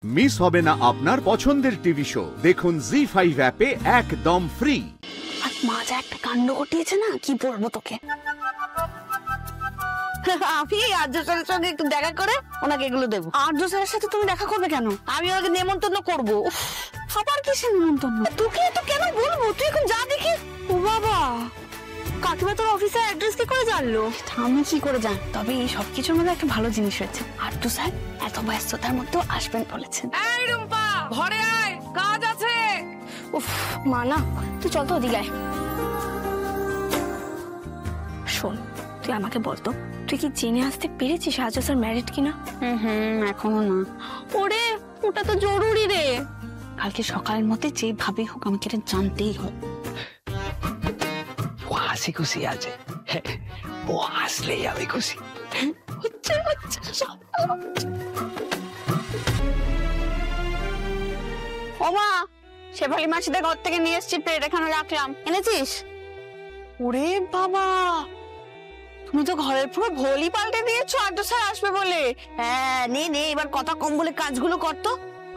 Miss হবে না আপনার পছন্দের টিভি শো। দেখুন জি5 অ্যাপে একদম ফ্রি। আর মা যা একটা কাণ্ড ঘটিয়েছে না, কি বলবো তোকে। আমি আর্য স্যারের সঙ্গে একটু দেখা করে ওনাকে এগুলো দেবো। আর্য স্যারের সাথে তুমি দেখা করবে কেন? আমি ওকে নেমন্তন্ন করবো। আবার কিসের নেমন্তন্ন? তোকে তো কেন বলবো? তুই এখন যা দেখি। ও বাবা, কাকিমা তোর অফিসের অ্যাড্রেস কি করে জানলো? আমি কি করে জান? তবে এই সবকিছুর মধ্যে একটা ভালো জিনিস হয়েছে, আর্য স্যার এত ব্যস্ততার মধ্যেও আসবেন বলেছেন। এই রুম্পা, ঘরে আয়, কাজ আছে। উফ মা না, তুই চল তো ওদিকে আয়। শোন, তুই আমাকে বলতো, তুই কি জেনে আসতে পেরেছিস আর্য স্যার ম্যারিড কিনা? এখনো না। ওরে, ওটা তো জরুরি রে। কালকে সকালের মধ্যে যেভাবে হোক আমাকে এটা জানতেই হবে। ও হাসি খুশি আছে, ও হাসলেই আমি খুশি। ও মা, শেফালি মাসিদের ঘর থেকে নিয়ে এসেছি, প্লেট এখানে রাখলাম, এনেছিস? ওরে বাবা, তুমি তো ঘরের পুরো ভোলই পাল্টে দিয়েছো আর্য স্যার আসবে বলে। হ্যাঁ নে নে, এবার কথা কম বলে কাজগুলো করতো।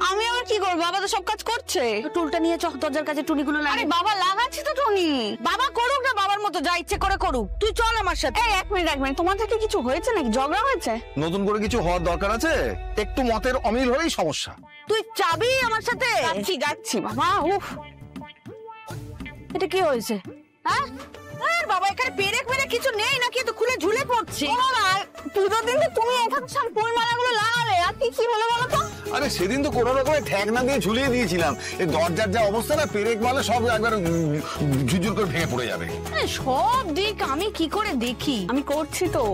আমি আবার কি করবো? বাবা তো সব কাজ করছে। টুলটা নিয়ে চক, দরজার কাছে টুনিগুলো লাগে। বাবা লাগাচ্ছি তো টুনি। বাবা করুক না, বাবার মতো যা ইচ্ছে করে করুক। তুই চল আমার সাথে। এই এক মিনিট, তোমার থেকে কিছু হয়েছে নাকি? ঝগড়া হয়েছে? নতুন করে কিছু হওয়ার দরকার আছে? একটু মতের অমিল হলেই সমস্যা। তুই যাবি আমার সাথে? যাচ্ছি বাবা। উফ, এটা কি হয়েছে? হ্যাঁ বাবা, এখানে পেরেক কিছু নেই নাকি? তো খুলে ঝুলে পড়ছে। পুজোর দিন তুমি এখানে ফুল মালাগুলো লাগালে, আর কি হলো বলো তো? আরে সেদিন তো কোনো রকমের ঠেকনা দিয়ে ঝুলিয়ে দিয়েছিলাম। এই দরজার যা অবস্থা না, পেরেক মালে সব একবার ঝুরঝুর করে ভেঙে পড়ে যাবে। সব দিক আমি কি করে দেখি? আমি করছি তো।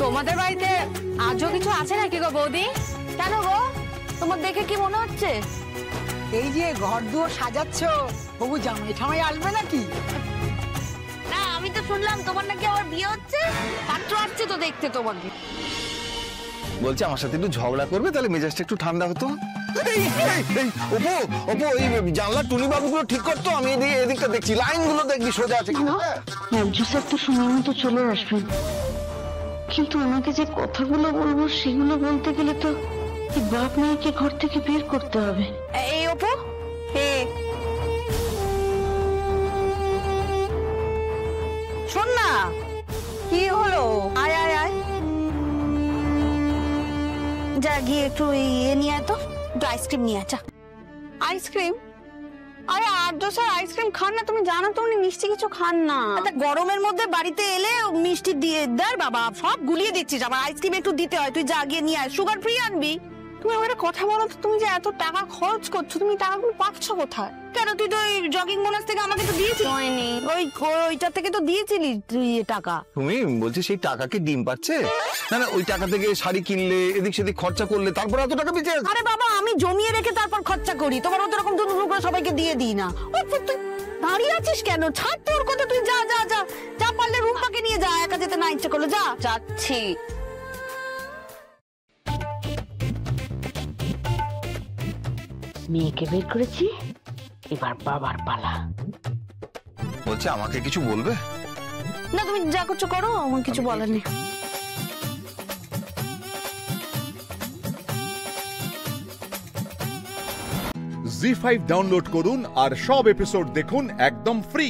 তোমাদের বাড়িতে আজও কিছু আছে নাকি গো বৌদি? কেন গো, তোমার দেখে কি মনে হচ্ছে? এই যে ঘর দুয়ার সাজাচ্ছ, বাবু জামাই ঠামাই আসবে নাকি? না, আমি তো শুনলাম তোমার নাকি আবার বিয়ে হচ্ছে। পাত্র আসছে তো দেখতে তোমাকে। বলছি আমার সাথে একটু ঝগড়া করবে, তাহলে মেজাজটা একটু ঠান্ডা হতো। ওপো এই জানলার টুনি বাবুগুলো ঠিক করতো, আমি এদিকটা দেখছি, লাইনগুলো দেখবি সোজা আছে কিনা। আর্য স্যার তো সময় মতো চলে আসবেন, কিন্তু ওনাকে যে কথাগুলো বলবো সেগুলো বলতে গেলে তো বাপ মেয়েকে ঘর থেকে বের করতে হবে। এই অপু, শোন না, কি হলো? আয় আয় আয়, যা গিয়ে একটু ইয়ে নিয়ে আয় তো, একটু আইসক্রিম নিয়ে আয়। আইসক্রিম? আরে আর্য স্যার আইসক্রিম খান না? তুমি জানো তো উনি মিষ্টি কিছু খান না। গরমের মধ্যে বাড়িতে এলে মিষ্টি দিয়ে দেয় বাবা, সব গুলিয়ে দিচ্ছিস। আমার আইসক্রিম একটু দিতে হয়, তুই যা গিয়ে নিয়ে আয়। সুগার ফ্রি আনবি। তুমি আমার কথা বলো তো, তুমি যে এত টাকা খরচ করছো, তুমি টাকাগুলো পাচ্ছ কোথায়? কেন, তুই তো ওই জগিং বোনাস থেকে আমাকে তো দিয়েছিস। ওইটা থেকে তো দিয়েছিলি তুই টাকা। তুমি বলছি সেই টাকাকে ডিম পাচ্ছে না? না, ওই টাকা থেকে শাড়ি কিনলে, এদিক সেদিক খরচা করলে, তারপর এত টাকা বেঁচে। আরে বাবা, আমি জমিয়ে রেখে তারপর খরচা করি, তোমার মতো এরকম দুটো করে সবাইকে দিয়ে দিই না। তুই দাঁড়িয়ে আছিস কেন? ছাড় তোর কথা, তুই যা যা যা যা, পারলে রুম্পাকে নিয়ে যা, একা যেতে না ইচ্ছে করলো। যা। যাচ্ছি। মেয়েকে বের করেছি, এবার বাবার পালা। বলছে আমাকে কিছু বলবে না? তুমি যা করছো করো, আমার কিছু বলার নেই। জি5 ডাউনলোড করুন আর সব এপিসোড দেখুন একদম ফ্রি।